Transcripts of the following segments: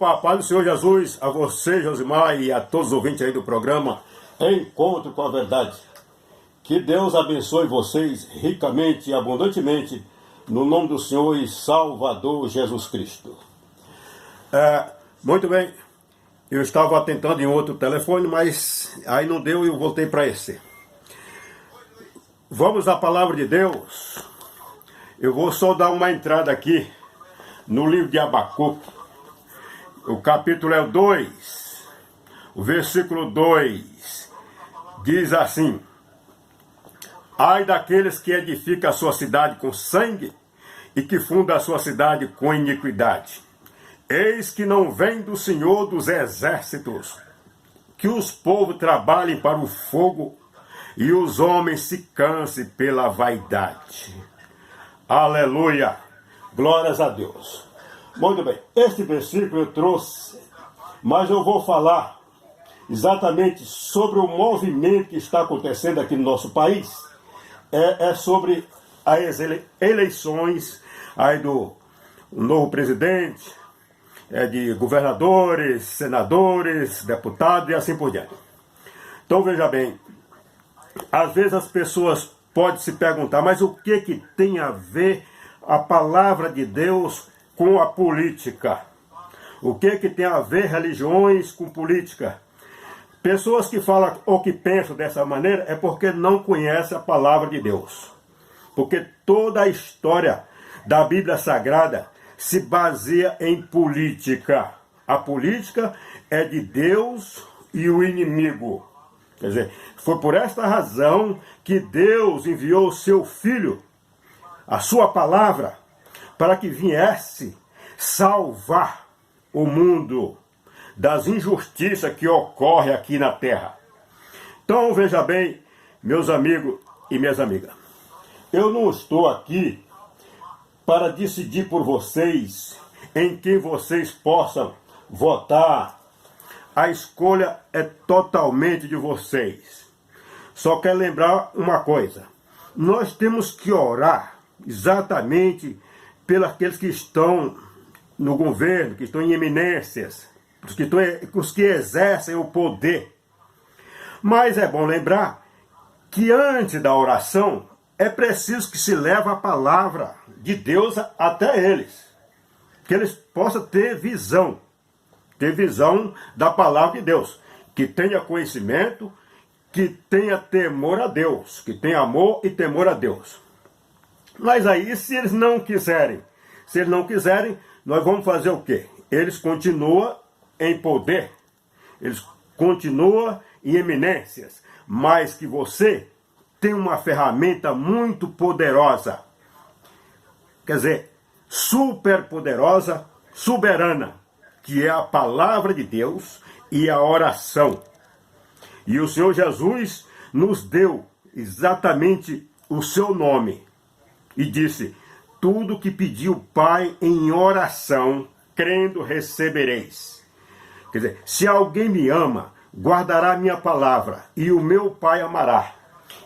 Opa, paz do Senhor Jesus, a você, Josimar, e a todos os ouvintes aí do programa Encontro com a Verdade. Que Deus abençoe vocês ricamente e abundantemente, no nome do Senhor e Salvador Jesus Cristo. Muito bem, eu estava tentando em outro telefone, mas aí não deu e eu voltei para esse. Vamos à palavra de Deus. Eu vou só dar uma entrada aqui no livro de Abacuque. O capítulo é o 2, o versículo 2, diz assim: ai daqueles que edificam a sua cidade com sangue e que fundam a sua cidade com iniquidade. Eis que não vem do Senhor dos exércitos, que os povos trabalhem para o fogo e os homens se cansem pela vaidade. Aleluia! Glórias a Deus. Muito bem, este versículo eu trouxe, mas eu vou falar exatamente sobre o movimento que está acontecendo aqui no nosso país. É sobre as eleições aí do novo presidente, de governadores, senadores, deputados e assim por diante. Então veja bem, às vezes as pessoas podem se perguntar, mas o que tem a ver a palavra de Deus com a política? O que tem a ver religiões com política? Pessoas que falam ou que pensam dessa maneira é porque não conhecem a palavra de Deus. Porque toda a história da Bíblia Sagrada se baseia em política. A política é de Deus e o inimigo. Quer dizer, foi por esta razão que Deus enviou o seu Filho, a sua palavra, para que viesse salvar o mundo das injustiças que ocorrem aqui na terra. Então veja bem, meus amigos e minhas amigas, eu não estou aqui para decidir por vocês em quem vocês possam votar. A escolha é totalmente de vocês. Só quero lembrar uma coisa: nós temos que orar exatamente pelos aqueles que estão no governo, que estão em eminências, os que exercem o poder. Mas é bom lembrar que antes da oração é preciso que se leve a palavra de Deus até eles, que eles possam ter visão da palavra de Deus, que tenha conhecimento, que tenha temor a Deus, que tenha amor e temor a Deus. Mas aí, se eles não quiserem, nós vamos fazer o quê? Eles continuam em poder, eles continuam em eminências, mas que você tem uma ferramenta muito poderosa, quer dizer, super poderosa, soberana, que é a palavra de Deus e a oração. E o Senhor Jesus nos deu exatamente o seu nome e disse: tudo que pediu o Pai em oração, crendo, recebereis. Quer dizer, se alguém me ama, guardará a minha palavra, e o meu Pai amará.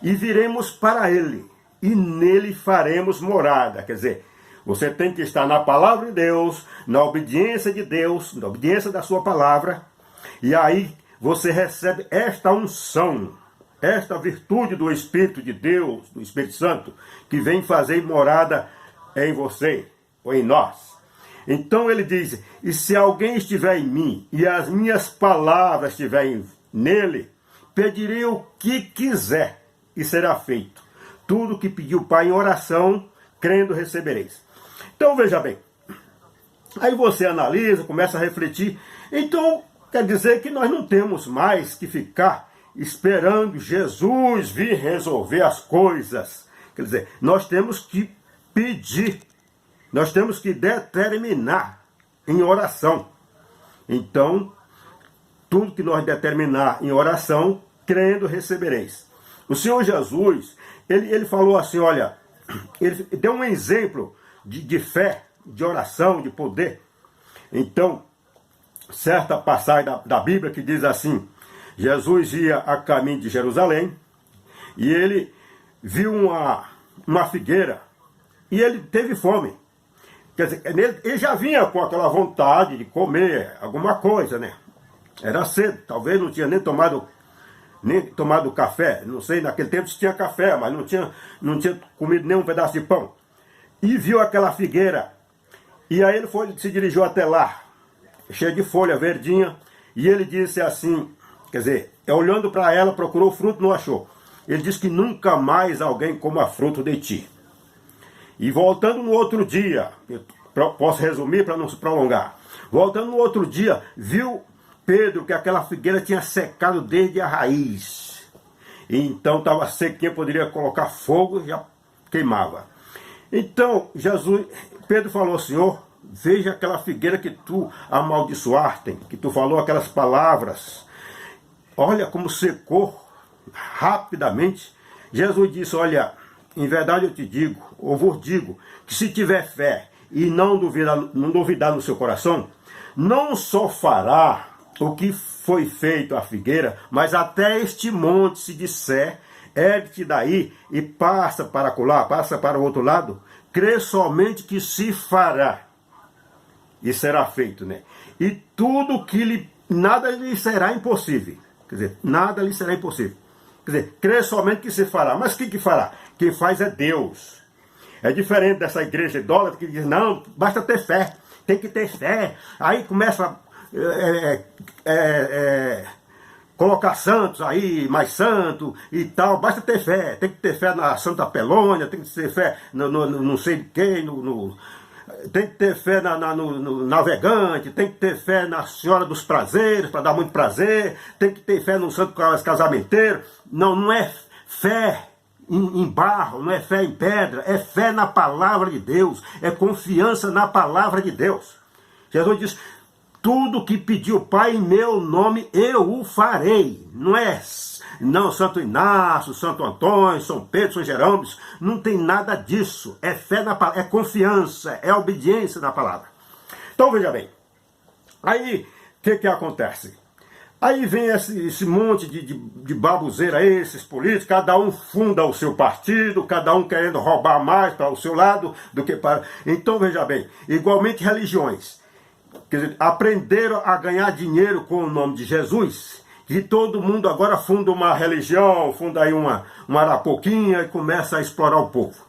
E viremos para ele, e nele faremos morada. Quer dizer, você tem que estar na palavra de Deus, na obediência de Deus, na obediência da sua palavra, e aí você recebe esta unção, esta virtude do Espírito de Deus, do Espírito Santo, que vem fazer morada em você, ou em nós. Então ele diz: e se alguém estiver em mim, e as minhas palavras estiverem nele, pedirei o que quiser, e será feito. Tudo que pediu o Pai em oração, crendo, recebereis. Então veja bem, aí você analisa, começa a refletir. Então quer dizer que nós não temos mais que ficar esperando Jesus vir resolver as coisas. Quer dizer, nós temos que pedir, nós temos que determinar em oração. Então, tudo que nós determinar em oração, crendo, recebereis. O Senhor Jesus, ele falou assim, olha, ele deu um exemplo de fé, de oração, de poder. Então, certa passagem da Bíblia que diz assim: Jesus ia a caminho de Jerusalém e ele viu uma figueira e ele teve fome. Quer dizer, ele já vinha com aquela vontade de comer alguma coisa, né? Era cedo, talvez não tinha nem tomado café, não sei, naquele tempo tinha café, mas não tinha comido nem um pedaço de pão. E viu aquela figueira, e aí ele se dirigiu até lá, cheia de folha verdinha, e ele disse assim, quer dizer, olhando para ela, procurou fruto, não achou. Ele disse que nunca mais alguém coma fruto de ti. E voltando no outro dia, posso resumir para não se prolongar, voltando no outro dia, viu Pedro que aquela figueira tinha secado desde a raiz. E então estava sequinha, poderia colocar fogo e já queimava. Então Pedro falou, Senhor, veja aquela figueira que tu amaldiçoaste, que tu falou aquelas palavras. Olha como secou rapidamente. Jesus disse, olha, em verdade eu te digo, ou vos digo, que se tiver fé e não duvidar no seu coração, não só fará o que foi feito à figueira, mas até este monte, se disser, ergue-te daí e passa para acolá, passa para o outro lado, crê somente que se fará e será feito, né? E tudo que nada lhe será impossível. Quer dizer, nada lhe será impossível. Quer dizer, crê somente que se fará. Mas o que fará? Quem faz é Deus. É diferente dessa igreja idólatra que diz, não, basta ter fé, tem que ter fé. Aí começa colocar santos aí, mais santo e tal, basta ter fé, tem que ter fé na Santa Pelônia, tem que ter fé no não sei de quem, tem que ter fé no navegante, tem que ter fé na Senhora dos Prazeres, para dar muito prazer, tem que ter fé no santo casamenteiro. Não é fé em barro, não é fé em pedra, é fé na palavra de Deus, é confiança na palavra de Deus. Jesus diz, tudo que pediu o Pai em meu nome, eu o farei. Não Santo Inácio, Santo Antônio, São Pedro, São Jerônimo, não tem nada disso. É fé na palavra, é confiança, é obediência na palavra. Então veja bem, aí o que acontece? Aí vem esse monte de babuzeira, esses políticos, cada um funda o seu partido, cada um querendo roubar mais para o seu lado do que para... Então veja bem, igualmente religiões. Quer dizer, aprenderam a ganhar dinheiro com o nome de Jesus, que todo mundo agora funda uma religião, funda aí uma arapoquinha e começa a explorar o povo.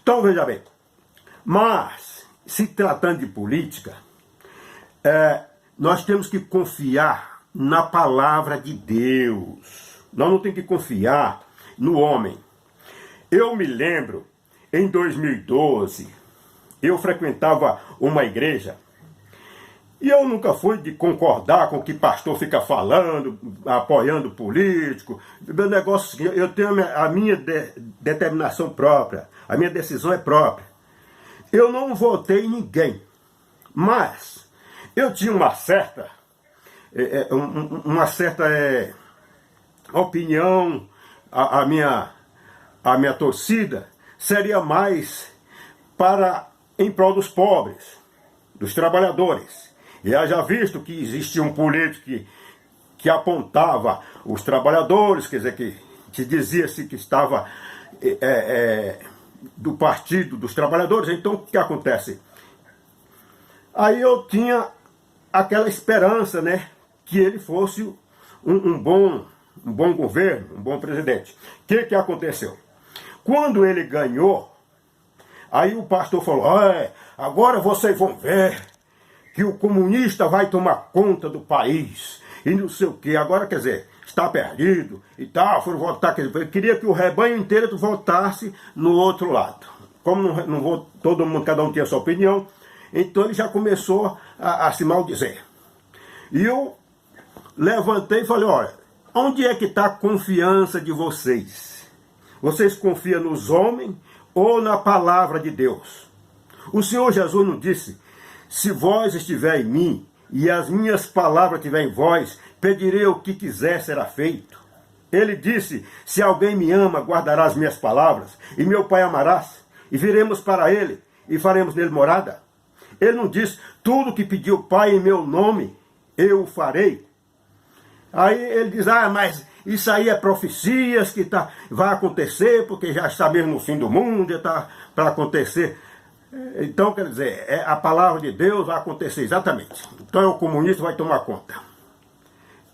Então veja bem, mas se tratando de política, nós temos que confiar na palavra de Deus. Nós não temos que confiar no homem. Eu me lembro, em 2012, eu frequentava uma igreja. E eu nunca fui de concordar com o que pastor fica falando, apoiando político. Meu negócio, eu tenho a minha determinação própria, a minha decisão é própria. Eu não votei em ninguém, mas eu tinha uma certa opinião, a minha torcida seria mais em prol dos pobres, dos trabalhadores. E já visto que existia um político que apontava os trabalhadores, quer dizer, que dizia-se que estava do partido dos trabalhadores. Então o que acontece? Aí eu tinha aquela esperança, né, que ele fosse um bom governo, um bom presidente. O que aconteceu? Quando ele ganhou, aí o pastor falou, agora vocês vão ver que o comunista vai tomar conta do país, e não sei o que, agora quer dizer, está perdido e tal, foram votar, quer dizer, eu queria que o rebanho inteiro votasse no outro lado. Como não todo mundo, cada um tinha a sua opinião, então ele já começou a se maldizer. E eu levantei e falei, olha, onde é que está a confiança de vocês? Vocês confiam nos homens ou na palavra de Deus? O Senhor Jesus não disse, se vós estiver em mim, e as minhas palavras estiverem em vós, pedirei o que quiser, será feito. Ele disse, se alguém me ama, guardará as minhas palavras, e meu Pai amarás, e viremos para ele, e faremos nele morada. Ele não disse, tudo que pediu o Pai em meu nome, eu o farei. Aí ele diz, mas isso aí é profecias que vai acontecer, porque já está mesmo no fim do mundo, já está para acontecer. Então, quer dizer, a palavra de Deus vai acontecer exatamente. Então, o comunista vai tomar conta.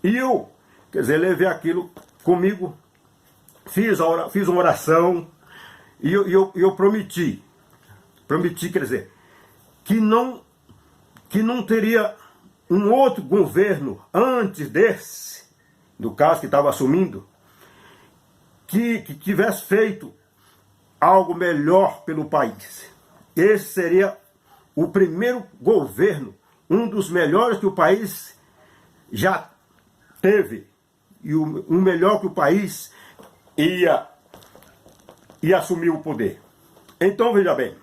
E eu, quer dizer, levei aquilo comigo, fiz uma oração, e eu prometi, quer dizer, que não teria um outro governo antes desse, do caso que estava assumindo, que tivesse feito algo melhor pelo país. Esse seria o primeiro governo, um dos melhores que o país já teve, e o melhor que o país ia assumir o poder. Então, veja bem,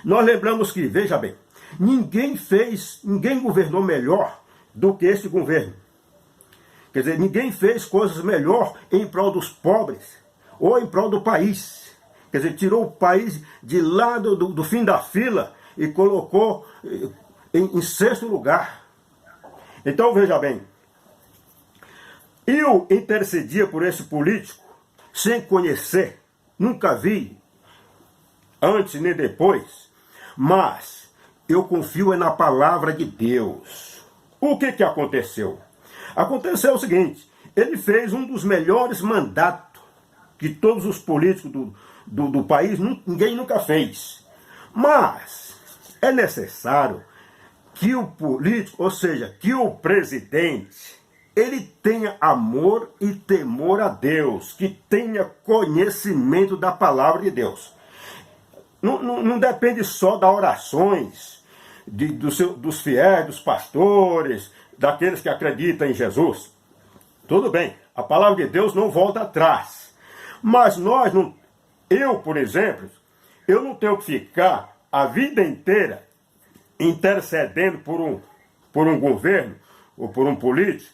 nós lembramos que, veja bem, ninguém governou melhor do que esse governo. Quer dizer, ninguém fez coisas melhor em prol dos pobres ou em prol do país. Quer dizer, tirou o país de lá do fim da fila e colocou em sexto lugar. Então, veja bem, eu intercedia por esse político sem conhecer, nunca vi, antes nem depois, mas eu confio na palavra de Deus. O que aconteceu? Aconteceu o seguinte, ele fez um dos melhores mandatos que todos os políticos do país, ninguém nunca fez. Mas é necessário que o político, ou seja, que o presidente, ele tenha amor e temor a Deus, que tenha conhecimento da palavra de Deus. Não depende só das orações dos fiéis, dos pastores, daqueles que acreditam em Jesus. Tudo bem, a palavra de Deus não volta atrás. Mas eu, por exemplo, eu não tenho que ficar a vida inteira intercedendo por um governo ou por um político,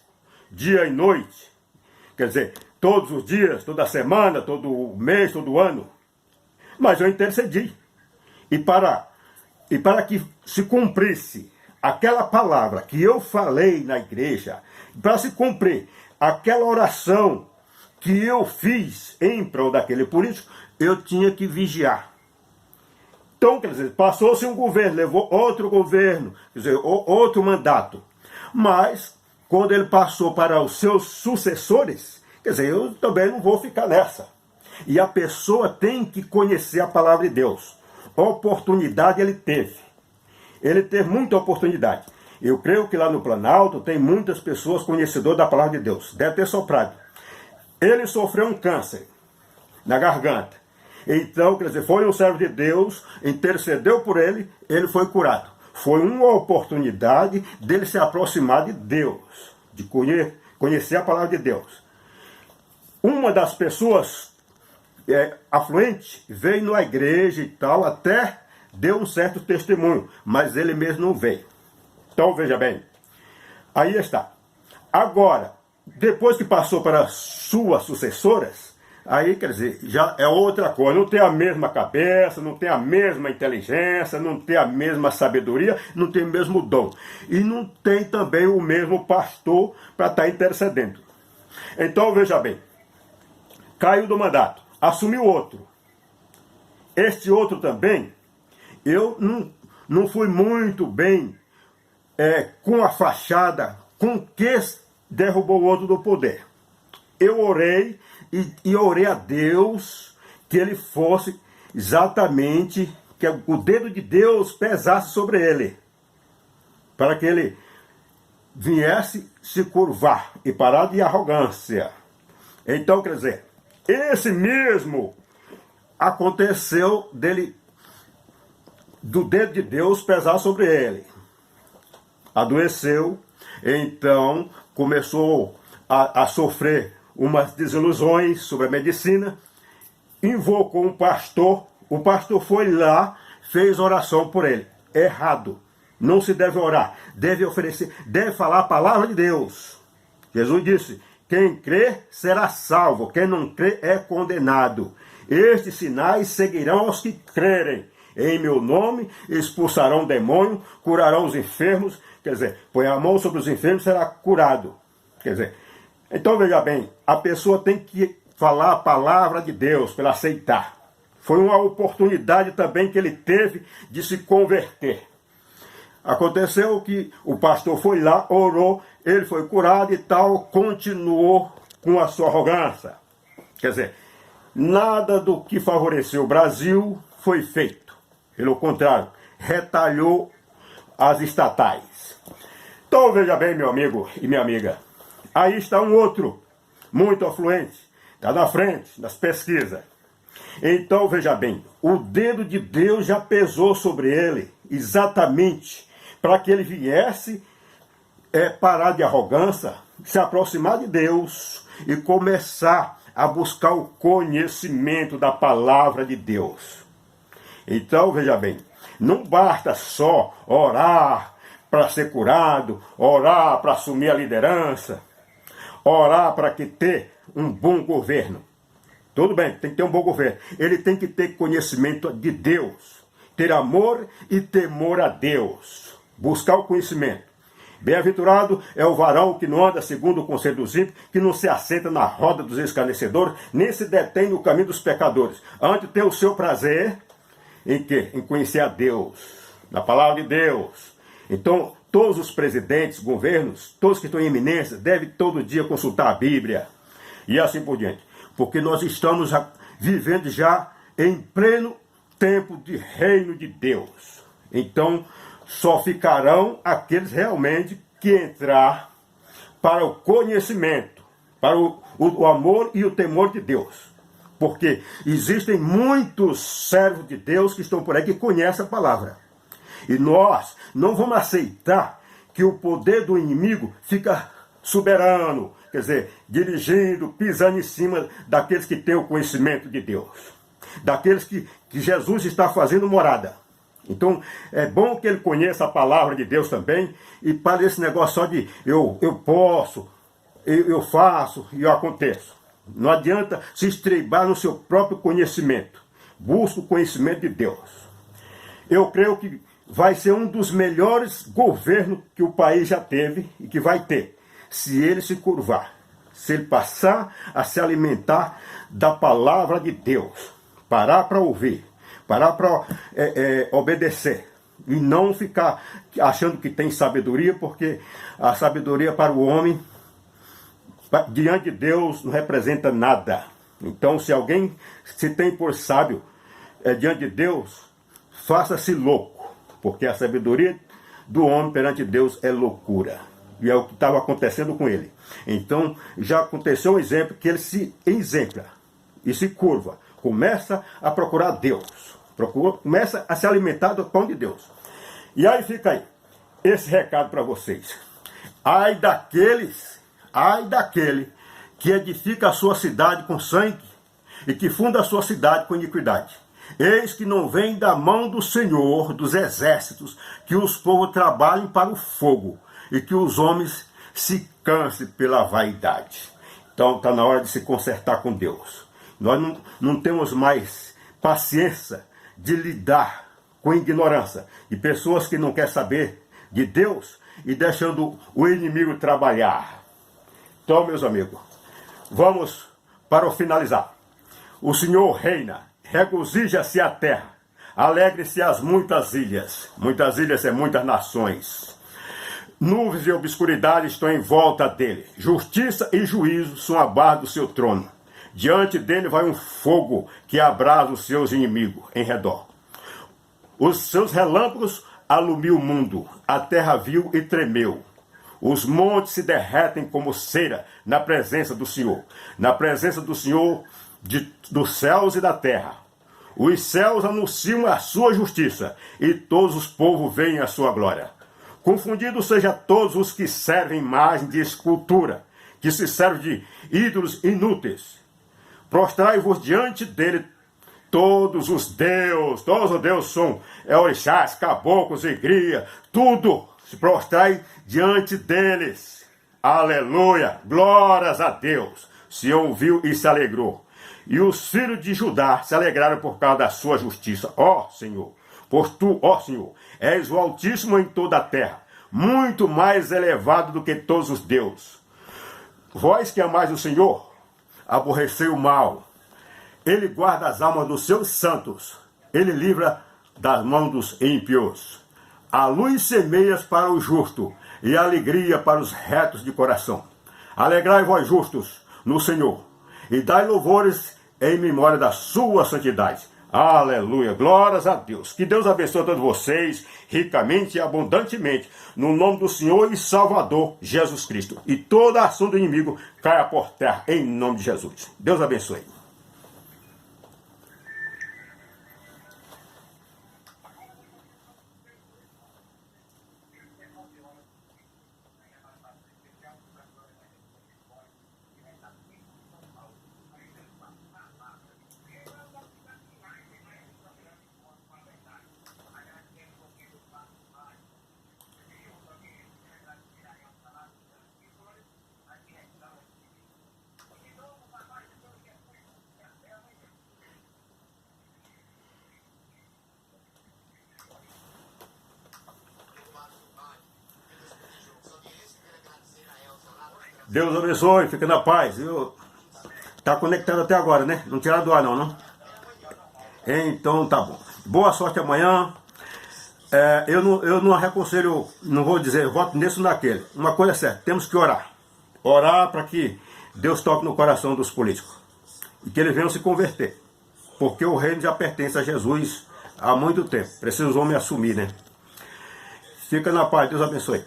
dia e noite. Quer dizer, todos os dias, toda semana, todo mês, todo ano. Mas eu intercedi. E para que se cumprisse aquela palavra que eu falei na igreja, para se cumprir aquela oração que eu fiz em prol daquele político, eu tinha que vigiar. Então, quer dizer, passou-se um governo, levou outro governo, quer dizer, outro mandato. Mas, quando ele passou para os seus sucessores, quer dizer, eu também não vou ficar nessa. E a pessoa tem que conhecer a palavra de Deus. Oportunidade ele teve. Ele teve muita oportunidade. Eu creio que lá no Planalto tem muitas pessoas conhecedoras da palavra de Deus. Deve ter soprado. Ele sofreu um câncer na garganta. Então, quer dizer, foi um servo de Deus, intercedeu por ele, ele foi curado. Foi uma oportunidade dele se aproximar de Deus, de conhecer a palavra de Deus. Uma das pessoas afluente veio na igreja e tal, até deu um certo testemunho, mas ele mesmo não veio. Então, veja bem, aí está. Agora, depois que passou para as suas sucessoras, aí, quer dizer, já é outra coisa, não tem a mesma cabeça, não tem a mesma inteligência, não tem a mesma sabedoria, não tem o mesmo dom. E não tem também o mesmo pastor para estar intercedendo. Então, veja bem, caiu do mandato, assumiu outro. Este outro também, eu não fui muito bem com a fachada com que derrubou o outro do poder. Eu orei e orei a Deus que ele fosse exatamente, que o dedo de Deus pesasse sobre ele, para que ele viesse se curvar e parar de arrogância. Então, quer dizer, esse mesmo aconteceu dele, do dedo de Deus pesar sobre ele. Adoeceu, então começou a sofrer umas desilusões sobre a medicina, invocou um pastor, o pastor foi lá, fez oração por ele. Errado. Não se deve orar, deve oferecer, deve falar a palavra de Deus. Jesus disse, quem crê será salvo, quem não crê é condenado. Estes sinais seguirão aos que crerem. Em meu nome expulsarão demônio, curarão os enfermos, quer dizer, põe a mão sobre os enfermos, será curado. Quer dizer, então veja bem, a pessoa tem que falar a palavra de Deus para ela aceitar. Foi uma oportunidade também que ele teve de se converter. Aconteceu que o pastor foi lá, orou, ele foi curado e tal, continuou com a sua arrogância. Quer dizer, nada do que favoreceu o Brasil foi feito. Pelo contrário, retalhou as estatais. Então veja bem, meu amigo e minha amiga, aí está um outro, muito afluente, está na frente das pesquisas. Então veja bem, o dedo de Deus já pesou sobre ele, exatamente para que ele viesse parar de arrogância, se aproximar de Deus e começar a buscar o conhecimento da palavra de Deus. Então veja bem, não basta só orar para ser curado, orar para assumir a liderança, orar para que ter um bom governo. Tudo bem, tem que ter um bom governo. Ele tem que ter conhecimento de Deus, ter amor e temor a Deus. Buscar o conhecimento. Bem-aventurado é o varão que não anda segundo o conselho dos ímpios, que não se assenta na roda dos escarnecedores, nem se detém no caminho dos pecadores. Antes tem o seu prazer em quê? Em conhecer a Deus, na palavra de Deus. Então, todos os presidentes, governos, todos que estão em eminência, devem todo dia consultar a Bíblia. E assim por diante. Porque nós estamos vivendo já em pleno tempo de reino de Deus. Então, só ficarão aqueles realmente que entrar para o conhecimento, para o amor e o temor de Deus. Porque existem muitos servos de Deus que estão por aí que conhecem a palavra. E nós não vamos aceitar que o poder do inimigo fica soberano, quer dizer, dirigindo, pisando em cima daqueles que têm o conhecimento de Deus. Daqueles que Jesus está fazendo morada. Então, é bom que ele conheça a palavra de Deus também, e para esse negócio só de eu posso, eu faço e eu aconteço. Não adianta se estrebar no seu próprio conhecimento. Busque o conhecimento de Deus. Eu creio que vai ser um dos melhores governos que o país já teve e que vai ter, se ele se curvar, se ele passar a se alimentar da palavra de Deus, parar para ouvir, parar para obedecer e não ficar achando que tem sabedoria, porque a sabedoria para o homem, diante de Deus, não representa nada. Então, se alguém se tem por sábio diante de Deus, faça-se louco, porque a sabedoria do homem perante Deus é loucura. E é o que estava acontecendo com ele. Então, já aconteceu um exemplo que ele se exempla e se curva. Começa a procurar Deus. Começa a se alimentar do pão de Deus. E aí fica aí esse recado para vocês. Ai daquele que edifica a sua cidade com sangue e que funda a sua cidade com iniquidade. Eis que não vem da mão do Senhor dos exércitos que os povos trabalhem para o fogo e que os homens se cansem pela vaidade. Então está na hora de se consertar com Deus. Nós não temos mais paciência de lidar com ignorância de pessoas que não querem saber de Deus e deixando o inimigo trabalhar. Então, meus amigos, vamos para o finalizar. O Senhor reina, regozija-se a terra, alegre-se as muitas ilhas. Muitas ilhas é muitas nações. Nuvens e obscuridade estão em volta dele. Justiça e juízo são a barra do seu trono. Diante dele vai um fogo que abrasa os seus inimigos em redor. Os seus relâmpagos alumiam o mundo. A terra viu e tremeu. Os montes se derretem como cera na presença do Senhor. Na presença do Senhor dos céus e da terra. Os céus anunciam a sua justiça e todos os povos veem a sua glória. Confundidos sejam todos os que servem imagem de escultura, que se servem de ídolos inúteis. Prostrai-vos diante dele todos os deuses são orixás, caboclos, igreja, tudo se prostrai diante deles. Aleluia, glórias a Deus. Sião ouviu e se alegrou. E os filhos de Judá se alegraram por causa da sua justiça. Ó Senhor, pois tu, ó Senhor, és o Altíssimo em toda a terra, muito mais elevado do que todos os deuses. Vós que amais o Senhor, aborrecei o mal, Ele guarda as almas dos seus santos. Ele livra das mãos dos ímpios. A luz semeias para o justo e a alegria para os retos de coração. Alegrai vós justos no Senhor e dai louvores em memória da sua santidade. Aleluia, glórias a Deus. Que Deus abençoe a todos vocês ricamente e abundantemente, no nome do Senhor e Salvador Jesus Cristo. E toda a ação do inimigo caia por terra, em nome de Jesus. Deus abençoe. Deus abençoe, fica na paz. Tá conectado até agora, né? Não tiraram do ar não? Então tá bom. Boa sorte amanhã. Eu não aconselho, não vou dizer, voto nesse ou naquele. Uma coisa é certa, temos que orar. Orar para que Deus toque no coração dos políticos. E que eles venham se converter. Porque o reino já pertence a Jesus há muito tempo. Precisa os homens assumir, né? Fica na paz, Deus abençoe.